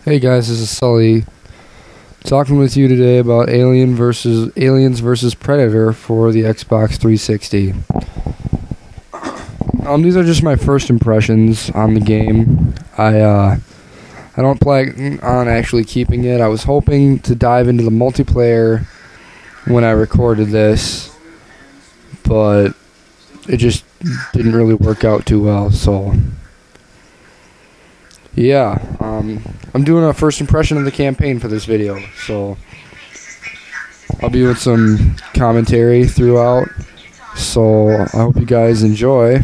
Hey guys, this is Sully talking with you today about Aliens versus Predator for the Xbox 360. These are just my first impressions on the game. I don't plan on actually keeping it. I was hoping to dive into the multiplayer when I recorded this, but it just didn't really work out too well, so yeah, I'm doing a first impression of the campaign for this video, so I'll be doing some commentary throughout, so I hope you guys enjoy.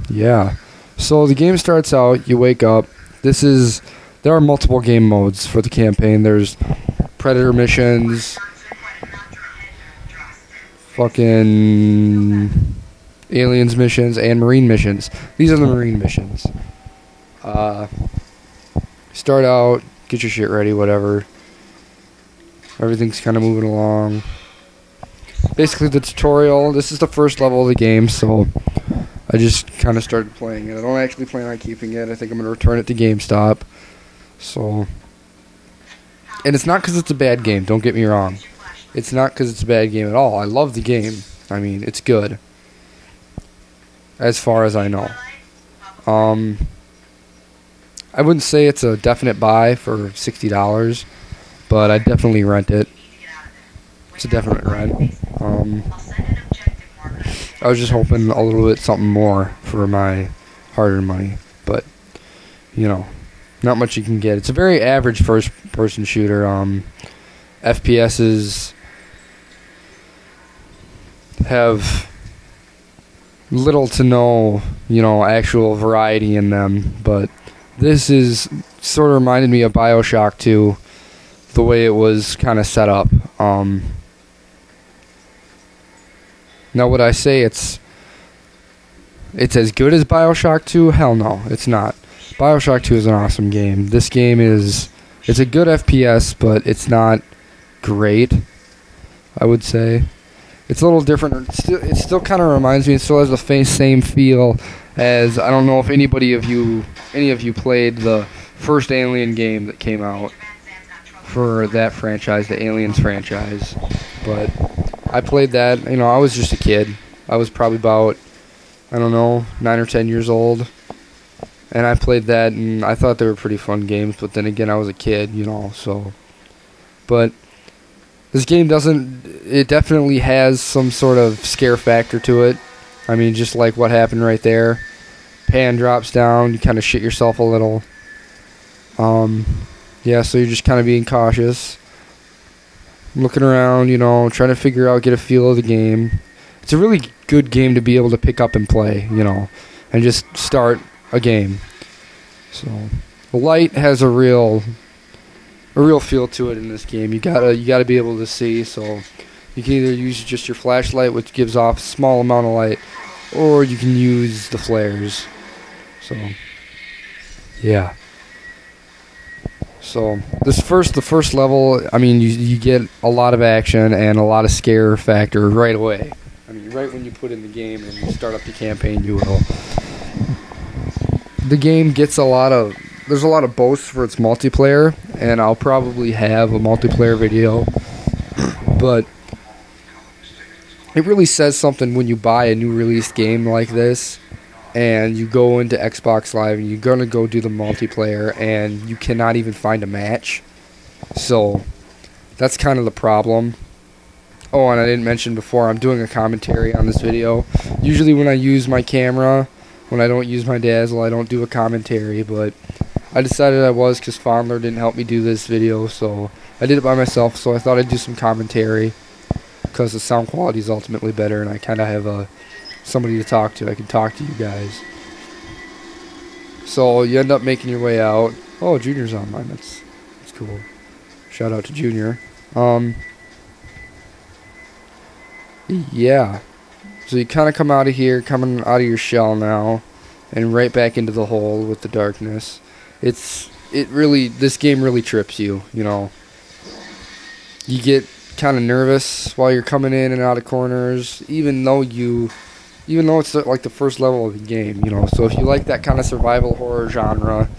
Yeah, so the game starts out, you wake up. There are multiple game modes for the campaign. There's Predator missions, fucking Aliens missions, and Marine missions. These are the Marine missions. Start out, get your shit ready, whatever. Everything's kind of moving along. Basically, the tutorial, this is the first level of the game, so I just kind of started playing it. I don't actually plan on keeping it. I think I'm going to return it to GameStop. So, and it's not because it's a bad game, don't get me wrong. It's not because it's a bad game at all. I love the game. I mean, it's good, as far as I know. I wouldn't say it's a definite buy for $60, but I'd definitely rent it. It's a definite rent. I was just hoping a little bit something more for my hard-earned money, but you know, not much you can get. It's a very average first-person shooter. FPSs have little to no, actual variety in them, but this is sort of reminded me of BioShock 2, the way it was kind of set up. Now, would I say it's as good as BioShock 2? Hell no, it's not. BioShock 2 is an awesome game. This game it's a good FPS, but it's not great, I would say. It's a little different. It still kind of reminds me. It still has the same feel as, I don't know if any of you played the first Alien game that came out for that franchise, the Aliens franchise. But I played that. I was just a kid. I was probably about, 9 or 10 years old, and I played that, and I thought they were pretty fun games. But then again, I was a kid, so. But this game it definitely has some sort of scare factor to it. I mean, just like what happened right there. Pan drops down, you kind of shit yourself a little. Yeah, so you're just kind of being cautious. Looking around, trying to get a feel of the game. It's a really good game to be able to pick up and play, and just start a game. So, the light has a real feel to it in this game. You gotta be able to see, so you can either use just your flashlight, which gives off a small amount of light, or you can use the flares. So yeah. So the first level, I mean, you get a lot of action and a lot of scare factor right away. I mean, right when you put in the game and you start up the campaign, you will. The game gets there's a lot of boasts for its multiplayer, and I'll probably have a multiplayer video, but it really says something when you buy a new released game like this, and you go into Xbox Live, and you're going to go do the multiplayer, and you cannot even find a match. So, that's kind of the problem. Oh, and I didn't mention before, I'm doing a commentary on this video. Usually when I use my camera, when I don't use my Dazzle, I don't do a commentary, but I decided I was because Fondler didn't help me do this video, so I did it by myself, so I thought I'd do some commentary because the sound quality is ultimately better, and I kind of have somebody to talk to. I can talk to you guys. So you end up making your way out. Oh, Junior's online. That's cool. Shout out to Junior. Yeah. So you kind of come out of here, coming out of your shell now, and right back into the hole with the darkness. This game really trips you, You get kind of nervous while you're coming in and out of corners, even though it's like the first level of the game, So if you like that kind of survival horror genre,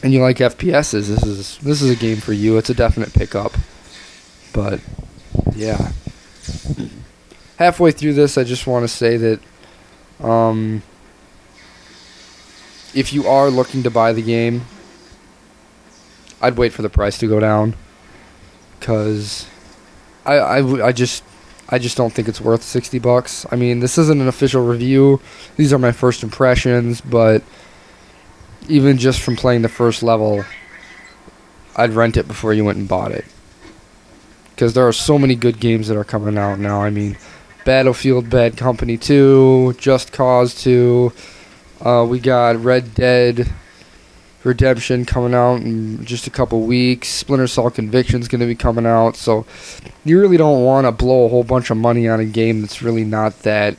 and you like FPSs, this is a game for you. It's a definite pickup. But yeah, halfway through this, I just want to say that if you are looking to buy the game, I'd wait for the price to go down, because I just don't think it's worth $60. I mean, this isn't an official review. These are my first impressions, but even just from playing the first level, I'd rent it before you went and bought it. Because there are so many good games that are coming out now. I mean, Battlefield Bad Company 2, Just Cause 2, we got Red Dead Redemption coming out in just a couple weeks. Splinter Cell Conviction's going to be coming out. So you really don't want to blow a whole bunch of money on a game that's really not that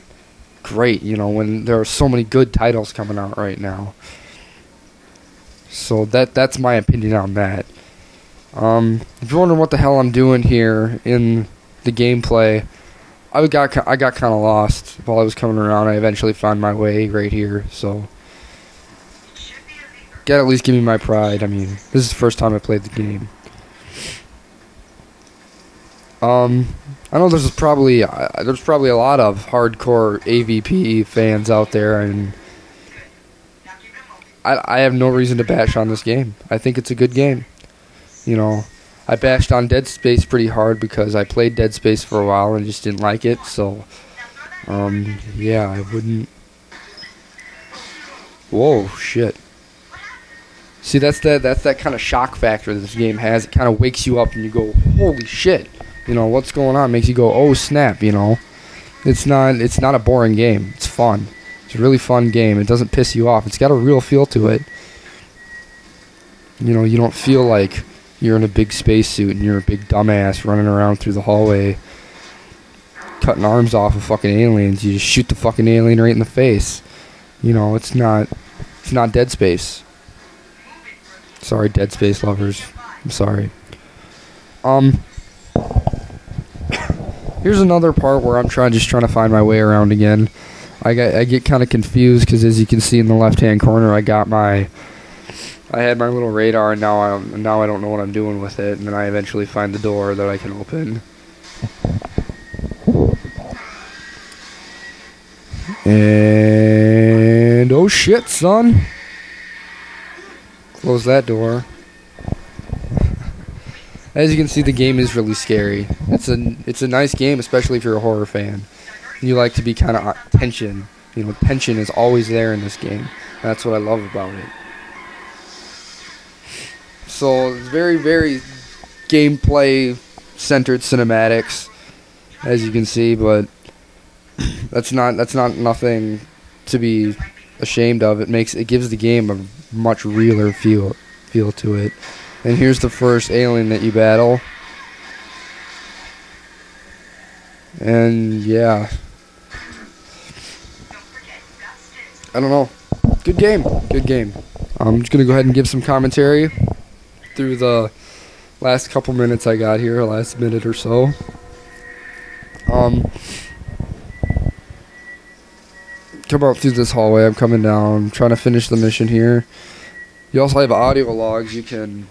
great, you know, when there are so many good titles coming out right now. So that's my opinion on that. If you're wondering what the hell I'm doing here in the gameplay, I got kind of lost while I was coming around. I eventually found my way right here, so gotta at least give me my pride. I mean, this is the first time I played the game. I know there's probably a lot of hardcore A.v.P fans out there, and I have no reason to bash on this game. I think it's a good game. You know, I bashed on Dead Space pretty hard because I played Dead Space for a while and just didn't like it. So, yeah, I wouldn't. Whoa, shit. See, that's that kind of shock factor that this game has. It kind of wakes you up and you go, holy shit. You know, what's going on? Makes you go, oh snap, you know. It's not a boring game. It's fun. It's a really fun game. It doesn't piss you off. It's got a real feel to it. You know, you don't feel like you're in a big spacesuit and you're a big dumbass running around through the hallway cutting arms off of fucking aliens. You just shoot the fucking alien right in the face. You know, it's not Dead Space. Sorry, Dead Space lovers. I'm sorry. Here's another part where I'm trying to find my way around again. I get kind of confused because, as you can see in the left-hand corner, I had my little radar, and now I don't know what I'm doing with it. And then I eventually find the door that I can open. And oh shit, son! Close that door. As you can see, the game is really scary. It's a nice game, especially if you're a horror fan. You like to be kind of tension. You know, tension is always there in this game. That's what I love about it. So it's very, very gameplay-centered cinematics, as you can see, but that's not nothing to be ashamed of. It gives the game a much realer feel to it. And here's the first alien that you battle. And yeah, I don't know. Good game. I'm just gonna go ahead and give some commentary through the last couple minutes I got here, last minute or so. Come out through this hallway. I'm coming down, trying to finish the mission here. You also have audio logs you can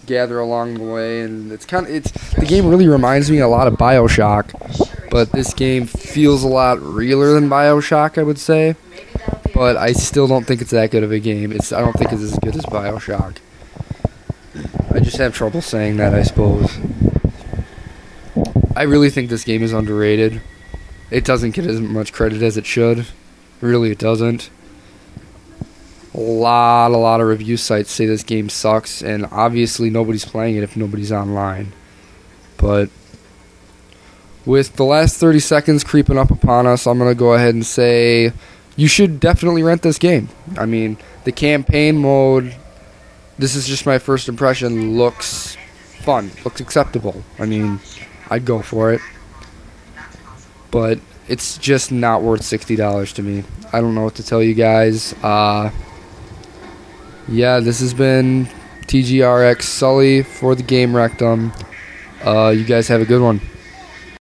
gather along the way, and the game really reminds me a lot of BioShock, but this game feels a lot realer than BioShock, I would say. But I still don't think it's that good of a game. I don't think it's as good as BioShock. I just have trouble saying that, I suppose. I really think this game is underrated. It doesn't get as much credit as it should. Really, it doesn't. A lot of review sites say this game sucks, and obviously nobody's playing it if nobody's online. But with the last 30 seconds creeping up upon us, I'm going to go ahead and say you should definitely rent this game. I mean, the campaign mode, this is just my first impression, looks fun, looks acceptable. I mean, I'd go for it. But it's just not worth $60 to me. I don't know what to tell you guys. Yeah, this has been TGRX Sully for the Game Rectum. You guys have a good one.